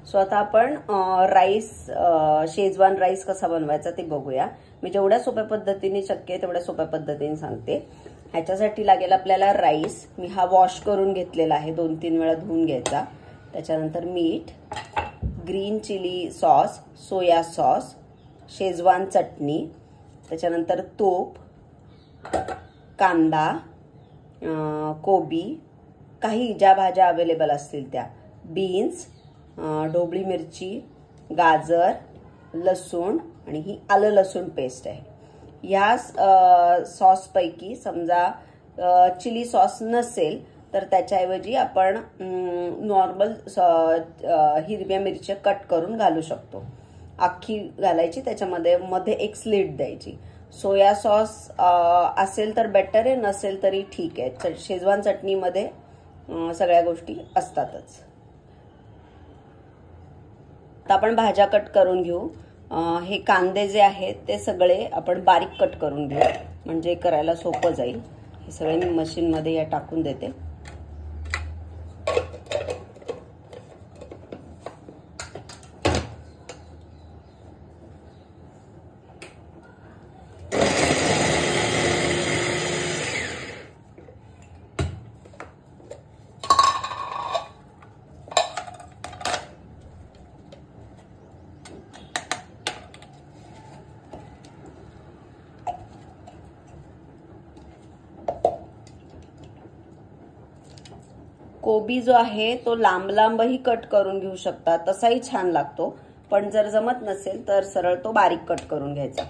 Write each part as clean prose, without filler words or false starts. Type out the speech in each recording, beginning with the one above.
So आता आपण rice Schezwan rice कसा बनवायचा ते बघूया। मी जेवढ्या सोप्या पद्धतीने शक्य आहे तेवढ्या सोप्या पद्धतीने सांगते। ह्याच्यासाठी लागेल आपल्याला राईस, मी हा वॉश करून घेतलेला आहे, 2-3 वेळा धुवून घ्यायचा। त्याच्यानंतर मीठ, green chilli sauce, soya sauce, schezwan chutney, त्याच्यानंतर तूप, कांदा, कोबी, काही ज्या भाज्या अवेलेबल असतील त्या, बीन्स, ढोबळी मिरची, गाजर, लसूण आणि ही आलं लसूण पेस्ट आहे। या सॉस पैकी समजा चिली सॉस नसेल तर त्याच्याऐवजी आपण नॉर्मल हिरव्या मिरच्या कट करून घालू शकतो। अख्खी घालायची, त्याच्यामध्ये मध्ये एक स्लिट द्यायची। सोया सॉस असेल तर बेटर आहे, नसेल तरी ठीक आहे। शेजवान चटणीमध्ये सगळ्या गोष्टी असतातच। आता आपण भाज्या कट करून घेऊ। हे कांदे जे आहेत ते सगळे आपण बारीक कट करून घेऊ, म्हणजे करायला सोपं जाईल। हे सगळे मी मशीन मध्ये या टाकून देते। कोबी जो आहे तो लांब लांबही कट करून घेऊ शकता, तसाही छान लागतो। पण जर जमत नसेल तर सरळ तो बारीक कट करून घ्यायचा।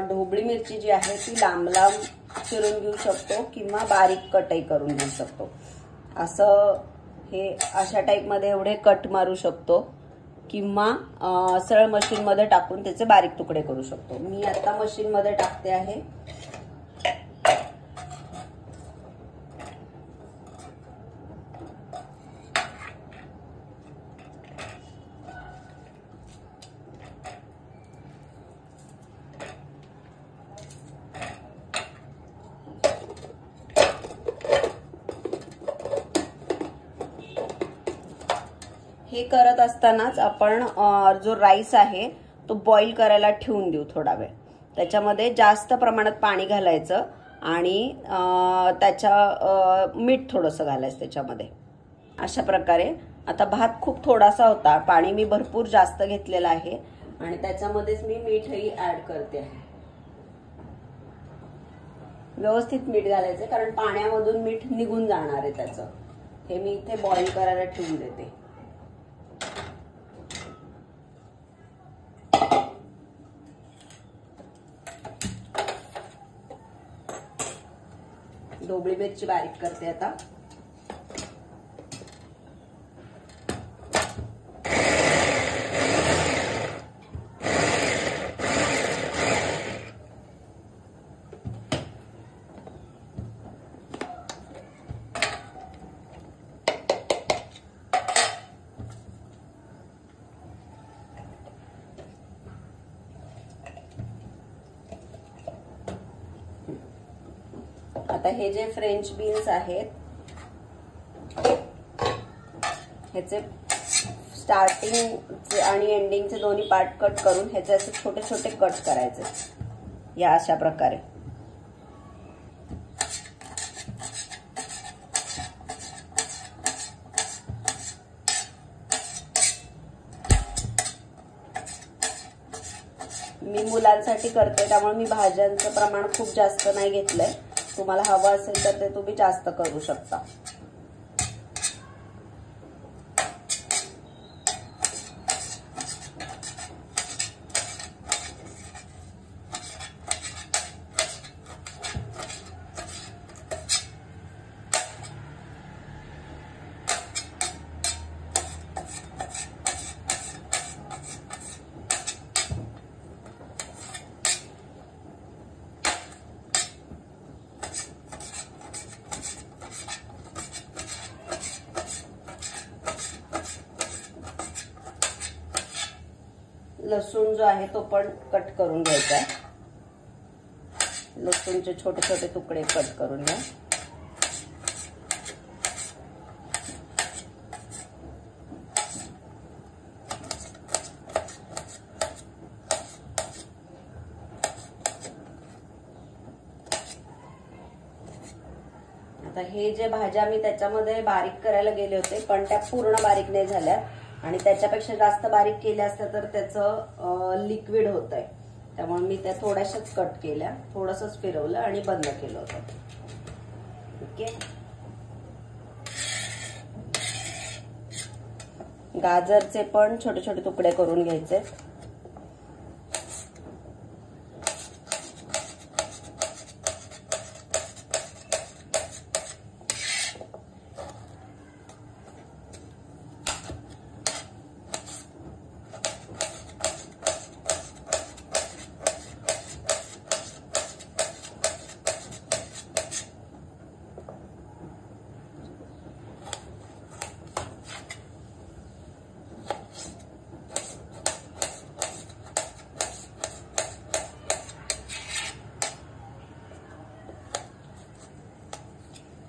ढोबळी मिरची जी आहे ती लांब लांब चिरून घेऊ शकतो किंवा बारीक कटही करून घेऊ शकतो। असं हे अशा टाइप मध्ये एवढे कट मारू शकतो किंवा सरळ मशीन मध्ये टाकून त्याचे बारीक तुकडे करू शकतो। मी आता मशीन मध्ये टाकते आहे। हे करत असतानाच आपण जो राईस आहे तो बॉईल करायला ठेवून देऊ थोडा वेळ। त्याच्यामध्ये जास्त प्रमाणात पाणी घालायचं आणि मीठ थोडंसं घालायचं त्याच्यामध्ये। अशा प्रकारे आता भात खूप थोडासा होता, पाणी मी भरपूर जास्त घेतलेलं आहे आणि त्याच्यामध्येच मी मीठही ऍड करते आहे। व्यवस्थित मीठ घालायचं कारण पाण्यामधून मीठ निघून जाणार आहे त्याचं। हे मी इथे बॉईल करायला ठेवून देते। ढोबळी मिरची बारीक करते आता। आता हे जे फ्रेंच बीन्स आहेत ह्याचे स्टार्टिंग आणि एंडिंगचे दोन्ही पार्ट कट करून ह्याचे असे छोटे छोटे कट करायचे या अशा प्रकारे। मी मुलांसाठी करते त्यामुळे मी भाज्यांचं प्रमाण खूप जास्त नाही घेतलंय। तुम्हाला हवं असेल तर ते तुम्ही जास्त करू शकता. लसूण जो आहे तो पण कट करून घ्यायचा आहे. लसूणचे छोटे छोटे तुकडे कट करून घ्या. आता हे जे भाज्या मी त्याच्यामध्ये बारीक करायला गेले होते पण त्या पूर्ण बारीक नाही झाल्या आणि त्याच्यापेक्षा जास्त बारीक केल्या असत्या तर त्याचं लिक्विड होत आहे. त्यामुळे मी त्या थोड्याशाच कट केल्या, थोडंसंच फिरवलं आणि बंद केलं होतं. ओके. गाजरचे पण छोटे छोटे तुकडे करून घ्यायचे.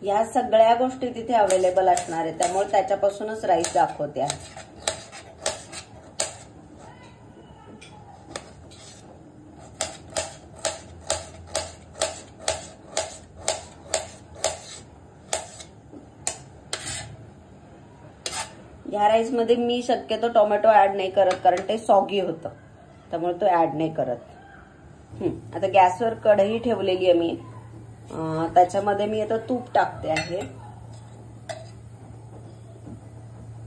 या सगळ्या गोष्टी तिथे अवेलेबल असणार आहे त्यामुळे त्याच्यापासूनच राईस दाखवते. या राईस मध्ये मी शक्यतो टोमॅटो ऍड नाही करत कारण ते सॉगी होतं त्यामुळे तो ऍड नाही करत. आता गॅसवर कढई ठेवलेली आहे मी. त्याच्यामध्ये मी आता तूप टाकते आहे.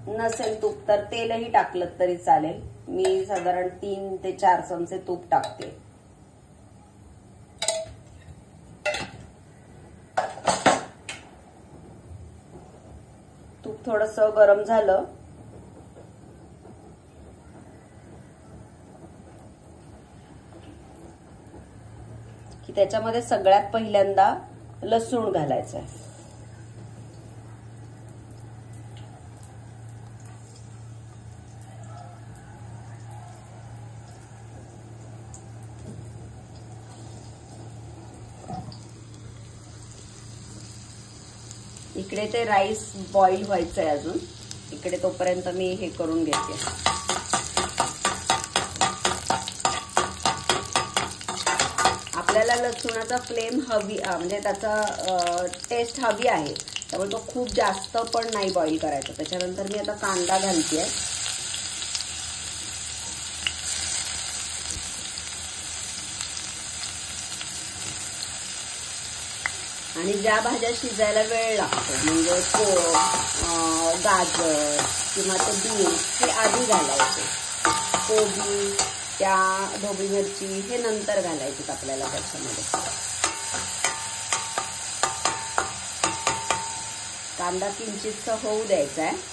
नसेल तूप तर तेलही टाकलं तरी चालेल. मी साधारण 3 ते 4 चमचे तूप टाकते. तूप थोडंसं गरम झालं की त्याच्यामध्ये सगळ्यात पहिल्यांदा लसूण घालायचं आहे. इकडे ते राईस बॉईल व्हायचंय अजून. इकडे तोपर्यंत मी हे करून घेते. आपल्याला लसूणाचा फ्लेम हवी म्हणजे त्याचा टेस्ट हवी आहे त्यामुळे तो खूप जास्त पण नाही बॉईल करायचा. त्याच्यानंतर मी आता कांदा घालतेय. आणि ज्या भाज्या शिजायला वेळ लागतो म्हणजे गाजर किंवा ते बीन्स हे आधी घालायचे. कोबी, त्या ढोबळी मिरची हे नंतर घालायची आपल्याला त्याच्यामध्ये. कांदा किंचितसा होऊ द्यायचा आहे.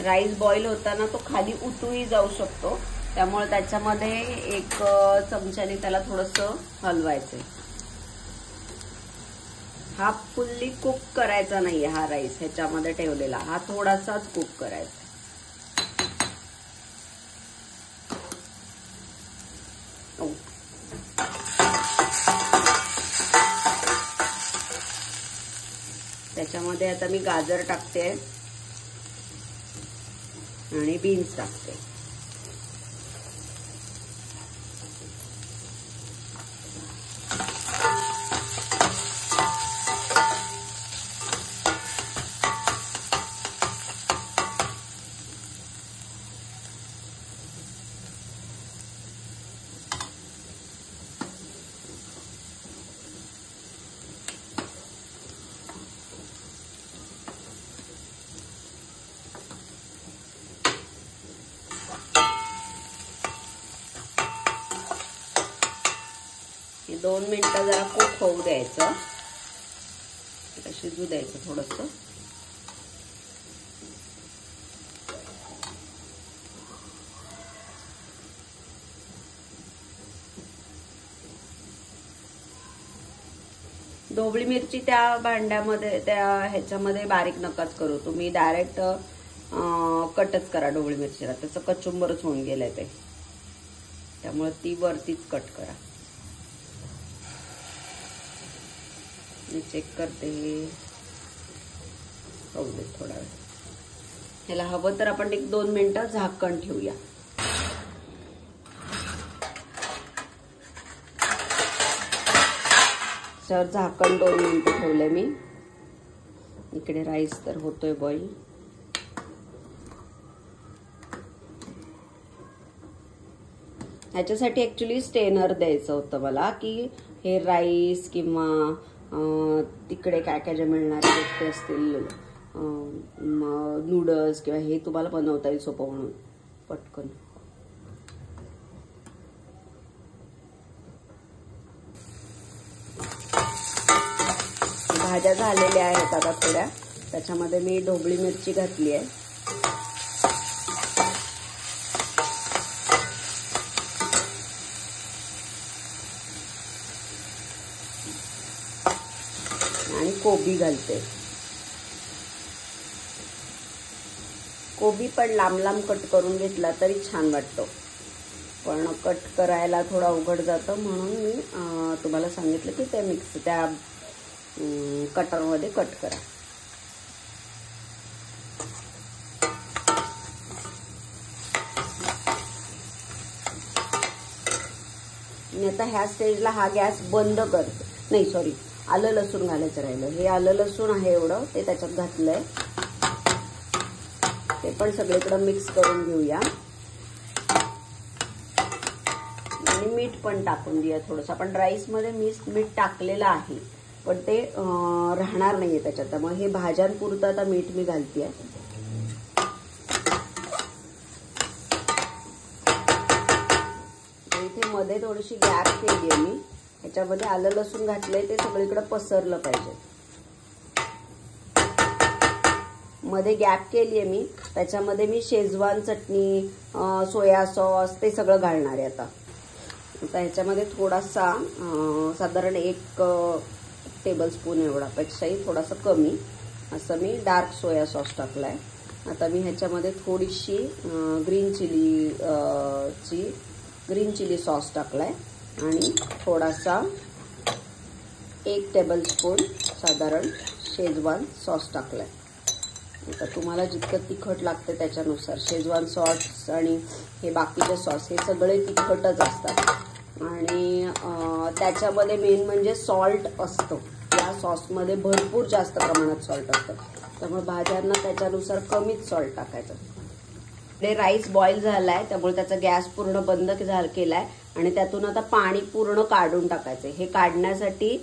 राईस बॉईल होताना तो खाली उतूही जाऊ शकतो त्यामुळे त्याच्यामध्ये एक चमच्याने त्याला थोडंसं हलवायचंय. हा फुल्ली कुक करायचा नाहीये हा राईस ह्याच्यामध्ये ठेवलेला. हा थोडासाच कुक करायचा. त्याच्यामध्ये आता मी गाजर टाकते आणि बीन्स टाकते. हे 2 मिनिटं जरा कुक होऊ द्यायचं, शिजू द्यायचं थोडंसं. ढोबळी मिरची त्या भांड्यामध्ये त्या ह्याच्यामध्ये बारीक नकाच करू, तुम्ही डायरेक्ट कटच करा ढोबळी मिरचीला, त्याचं कचुंबरच होऊन गेलंय ते, त्यामुळे ती वरतीच कट करा. मी चेक करते, होऊ दे थोडा वेळ. ह्याला हवं तर आपण 1-2 मिनिटं झाकण ठेवूया. तर झाकण 2 मिनिटं ठेवले मी. इकडे राईस तर होतोय बॉईल. ह्याच्यासाठी ऍक्च्युली स्टेनर द्यायचं होतं मला, की हे राईस किंवा तिकडे काय काय जे मिळणारे गोष्टी असतील, नूडल्स किंवा हे तुम्हाला बनवता येईल सोपं म्हणून पटकन. भाज्या झालेल्या आहेत आता थोड्या, त्याच्यामध्ये मी ढोबळी मिरची घातली आहे. आणि कोबी घालते. कोबी पण लांब लांब कट करून घेतला तरी छान वाटतो, पण कट करायला थोडा अवघड जातं, म्हणून मी तुम्हाला सांगितलं की ते मिक्स त्या कटरमध्ये कट करा. मी आता ह्या स्टेजला हा गॅस बंद करते. नाही सॉरी, आलं लसूण घालायचं राहिलं. हे आलं लसूण आहे एवढं, ते त्याच्यात घातलंय. ते पण सगळीकडे मिक्स करून घेऊया आणि मीठ पण टाकून देऊया थोडंसं. आपण राईसमध्ये मीठ टाकलेलं आहे, पण ते राहणार नाहीये त्याच्यात, त्यामुळे हे भाज्यांपुरतं आता मीठ मी घालतेय. इथे मध्ये थोडीशी गॅप केली आहे मी, ह्याच्यामध्ये आलं लसूण घातलंय, ते सगळीकडे पसरलं पाहिजे. मध्ये गॅप केली आहे मी, त्याच्यामध्ये मी शेजवान चटणी, सोया सॉस ते सगळं घालणार आहे. आता ह्याच्यामध्ये थोडासा साधारण 1 टेबलस्पून एवढा, पेक्षाही थोडासा कमी असं मी डार्क सोया सॉस टाकलाय. आता मी ह्याच्यामध्ये थोडीशी ग्रीन चिली सॉस टाकलाय आणि थोडासा 1 टेबलस्पून साधारण शेजवान सॉस टाकलाय. आता तुम्हाला जितकं तिखट लागतं त्याच्यानुसार. शेजवान सॉस आणि हे बाकीचे सॉस हे सगळे तिखटच असतात, आणि त्याच्यामध्ये मेन म्हणजे सॉल्ट असतं. या सॉसमध्ये भरपूर जास्त प्रमाणात सॉल्ट असतं, त्यामुळे भाज्यांना त्याच्यानुसार कमीच सॉल्ट टाकायचं. राईस बॉईल झालाय, त्यामुळे त्याचा गॅस पूर्ण बंद केलाय आणि त्यातून आता पाणी पूर्ण काढून टाकायचं. हे काढण्यासाठी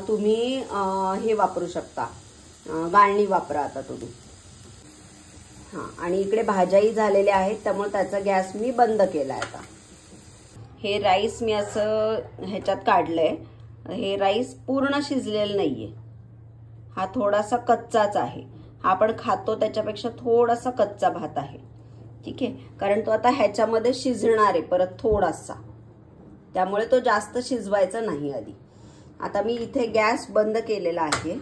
तुम्ही हे वापरू शकता, गाळणी वापरा आता तुम्ही. हां, आणि इकडे भाज्याही झालेल्या आहेत, त्यामुळे त्याचा गॅस मी बंद केलाय. आता हे राईस मी असं ह्याच्यात काढलंय. हे राईस पूर्ण शिजलेलं नाहीये, हा थोडासा कच्चाच आहे. हा आपण खातो त्याच्यापेक्षा थोडासा कच्चा भात आहे, ठीक आहे, कारण तो आता ह्याच्यामध्ये शिजणार आहे परत थोडासा, त्यामुळे तो जास्त शिजवायचा नाही आधी. आता मी इथे गॅस बंद केलेला आहे,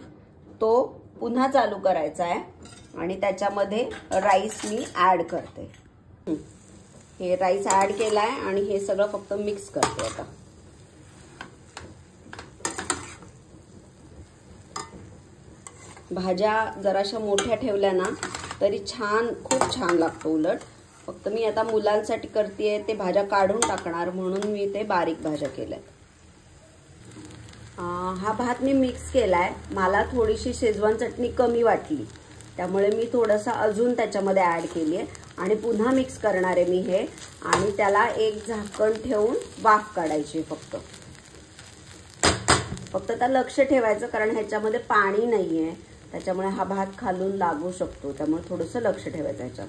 तो पुन्हा चालू करायचा आहे आणि त्याच्यामध्ये राईस मी ऍड करते. हे राईस ऍड केलाय आणि हे सगळं फक्त मिक्स करते आता. भाज्या जराशा मोठ्या ठेवल्या ना तरी खूप छान लागतो उलट. फक्त मी आता मुलांसाठी करतेय, ते भाज्या काढून टाकणार म्हणून मी ते बारीक भाज्या केल्यात. हा भात मी मिक्स केलाय. मला थोडीशी शेजवान चटणी कमी वाटली, त्यामुळे मी थोडंसं अजून त्याच्यामध्ये ॲड केली आहे आणि पुन्हा मिक्स करणार आहे मी हे. आणि त्याला एक झाकण ठेवून वाफ काढायची. फक्त त्या लक्ष ठेवायचं, कारण ह्याच्यामध्ये पाणी नाहीये, त्याच्यामुळे हा भात खालून लागू शकतो. त्यामुळे थोडंसं लक्ष ठेवायचं ह्याच्यात.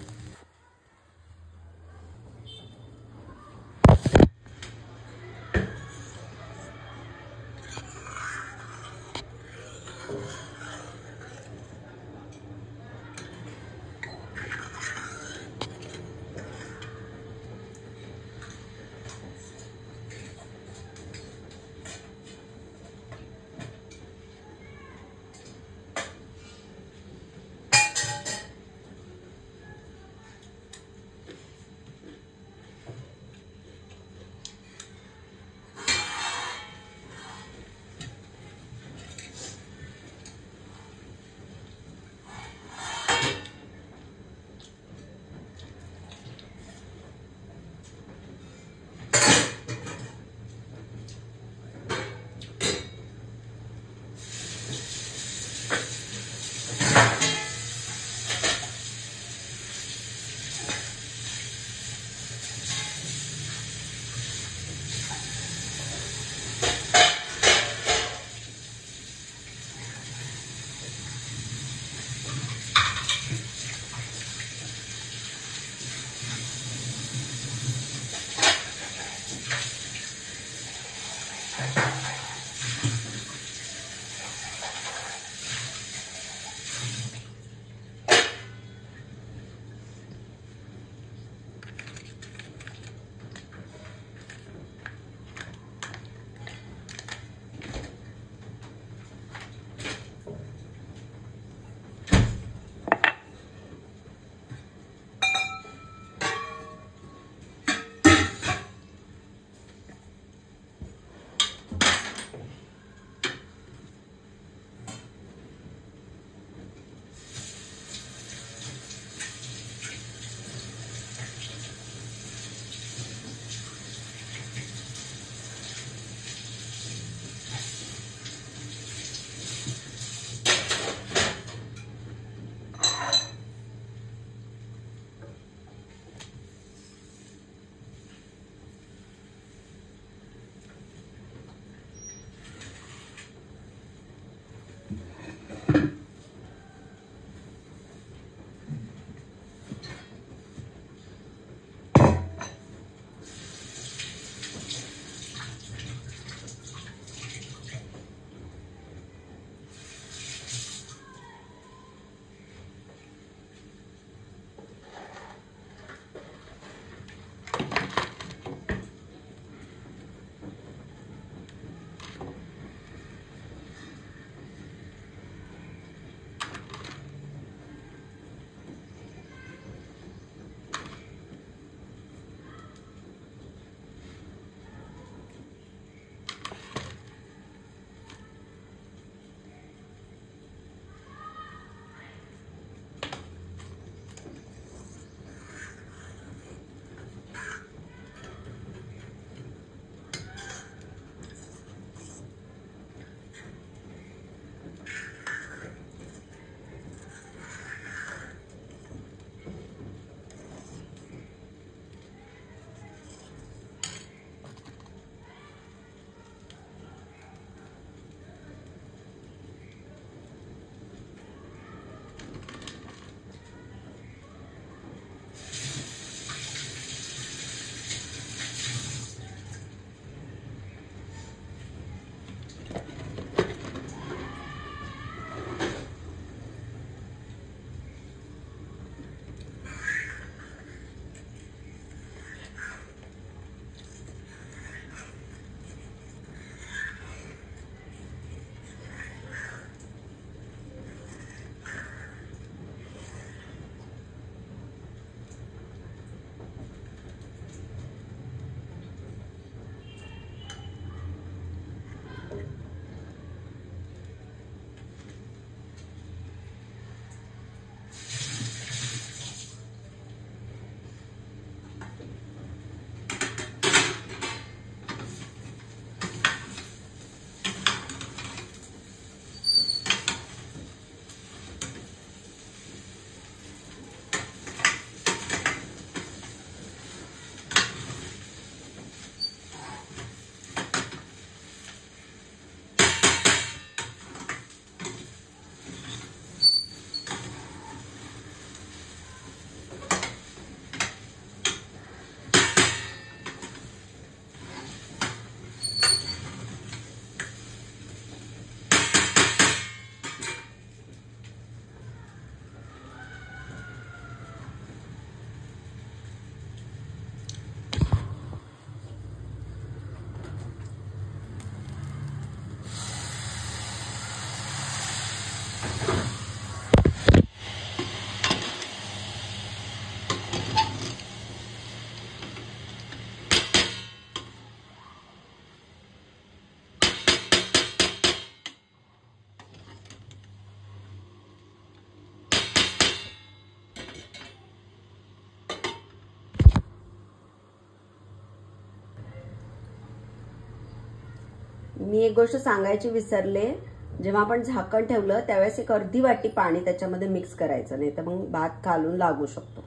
मी एक गोष्ट सांगायची विसरले, जेव्हा आपण झाकण ठेवलं त्यावेळेस एक अर्धी वाटी पाणी त्याच्यामध्ये मिक्स करायचं, नाही तर मग भात खालून लागू शकतो.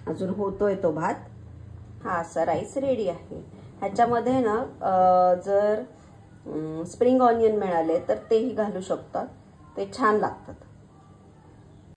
अजून होतोय तो भात. हा असा राईस रेडी आहे. ह्याच्यामध्ये ना जर स्प्रिंग ऑनियन मिळाले तर तेही घालू शकतात, ते छान लागतात.